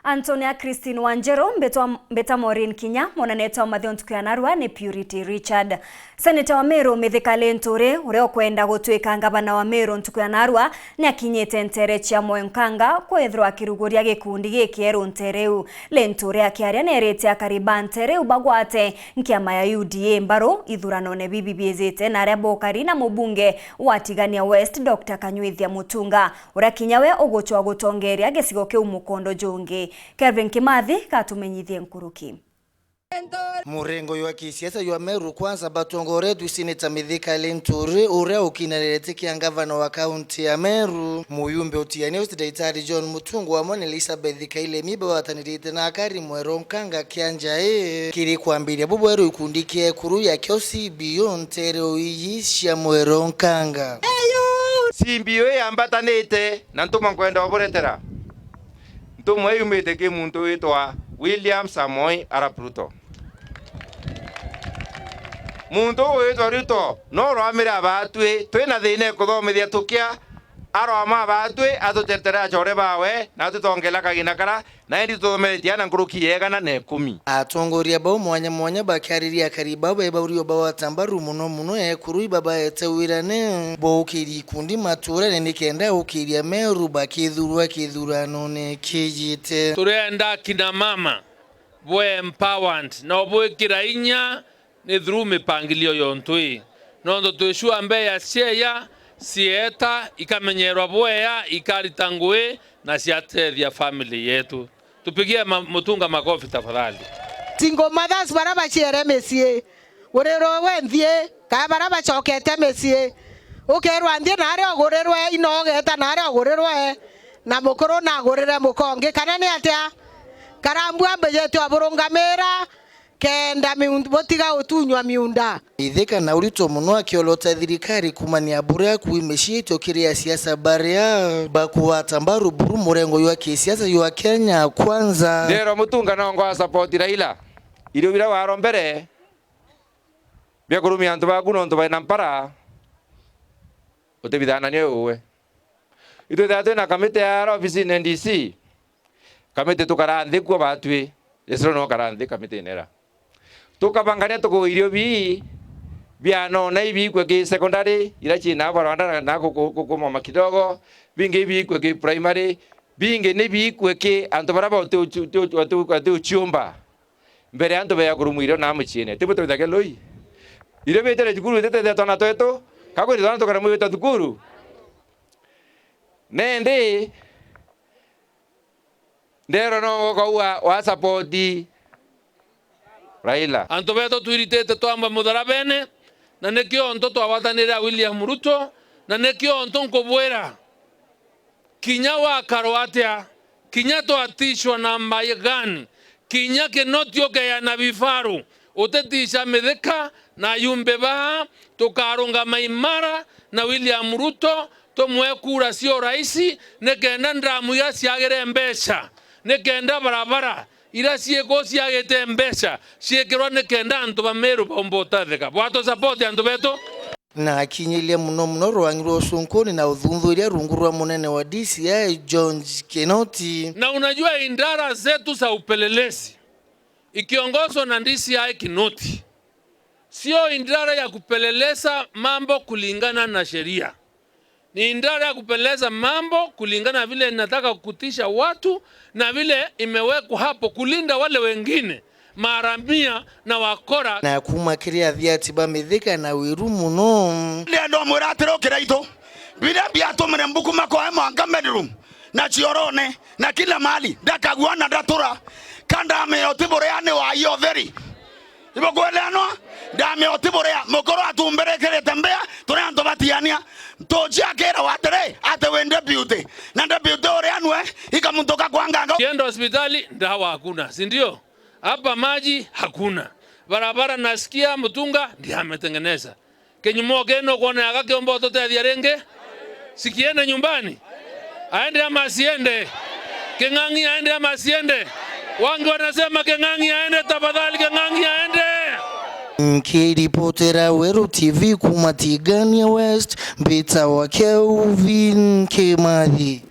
Antonia Christine Wanjero mbeta Maureen Kinya monaneta wa mathion tukianarwa ni Purity Richard. Senator wa Meru Mithika LINTURI ureo kwenda gutwika ngavana wa Meru tukianarwa ni akinyete ntere cia MWERONKANGA kwethirwa kiruguria gikundi gikieru ntereu. LINTURI akiaria nerete akariba ntereu bagwate nkiama ya UDA mbaro ithurano ne bibibiezete na aria bokari na mubunge wa Tigania West Dr. Kanyuithia Mutunga uria Kinyawe uguchwa gutongeria gicigo kiu mukondo jongi. Kevin Kimathi katumenyithie nkuruki. Murengo wa kisiasa wa Meru Kwanza batongoretu Senator Mithika LINTURI uria ukinarete kia gavana wa kaunti ya Meru muyumbe utiania Daktari John Mutunga wa Mwana Elizabeth Kaile miba watanirite na akari MWERONKANGA kianja kiri kwambiria bubweru ikundikie kuru ya kiosi beyond tereo yisha MWERONKANGA simbiwe ambatanete na ntuma nkwenda oboretera ntumwe yumete ke muntu witwa William Samoei Arap Ruto muntu witwa Ruto no rwamira abatwe twina thine kuthomithia tukia aroma abatwe atutetera chore bawe na tutongela kagina kara na ndi tuthometia na nkuruki yegana na 10 atongoria bao mwanya bakariria kariba baba urio bawa tambaru muno ekuru baba etewirane bokiri kundi matura ne kenda ukiria Meru bakithurwa kithurano ne kijite turenda kina mama bo empowered na bo kirainya ne through mipangilio yontui nondo tuishua mbeya sheya sieta ikamenyerwa boya ikaritangwe na siatethia family yetu tupigie Mutunga makofi tafadhali. Tingo mothers baraba chere mesie urero wenthie ka baraba chokete mesie ukerwa ndie na ari ogurerwe inogeta na ari ogurerwe na mukuru na agurire mukonge kana ni atia karambua mbejetu aburungamira kenda miundu botiga utunywa miunda Ithika na urito muno akiolota thirikari kumania buria kuimeshito kiria siasa baria bakuwatambaru buru murengo wa kisiasa wa Kenya Kwanza ndero Mutunga no ngwa support Raila irio bira waro mbere bia kurumi antu baguno ntu baina mpara utebidana ni uwe ito tatu na kamite ya ofisi NDC kamite tukarandhe kwa batwe esro no karandhe kamite nera tukabangania tuko irio bi biano na ibi kwa ki secondary ila china baranda na kukoma kidogo binge bi kwa ki primary binge ne bi kwa ki anto baraba tu chumba mbere anto baya kurumuiro na mchine tibu to dake loi ile betere jukuru tete tona toeto kako ni tona karamu wetu tukuru nende ndero no kwa wa support Raila anto beto tuiritete twamba mutharabene na nekio nto twawatanira William Ruto na nekio nto nkobwera Kinya wa karwatia Kinya to atishwa na mbayegani Kinya ke notio ke ya na bifaru utetisha Mithika na yumbe ba tukarunga maimara na William Ruto to mwekura sio raisi nekenda ndamu ya siagere mbesha nekenda barabara ira sieko siagete mbesha siekero nekenda antu ba Meru bombota theka bwato support antu beto na akinyilia muno rwangiro sonkoni na uthundhuria rungurwa munene wa DCI John Kinoti na unajua indara zetu za upelelezi ikiongozwa na DCI Kinoti sio indara ya kupeleleza mambo kulingana na sheria ni indara ya kupeleza mambo kulingana vile inataka kukutisha watu na vile imewekwa hapo kulinda wale wengine maramia na wakora na kumakiria vyatiba Mithika na wiru muno ndo muratiro kiraito bila biato mrembuku mako anga Meru na chiorone na kila mali ndakaguana ndatura kanda meotiboreane wa yotheri ibokweleano ndame otiborea mukoro atumbere kere tembea turanto batiania tojakera watere ate wende beauty na nda beauty oreanwe ikamuntoka kwanganga kienda hospitali ndawa hakuna si ndio hapa maji hakuna barabara nasikia Mutunga ndiye ametengeneza kenyumo keno kuona yake omboto tethia renge sikiende nyumbani aende ama asiende Keng'ang'i aende ama asiende wangi wanasema Keng'ang'i aende tafadhali Keng'ang'i aende Nkiripotera Weru TV kuma Tigania West mbita wa Kelvin Kimathi.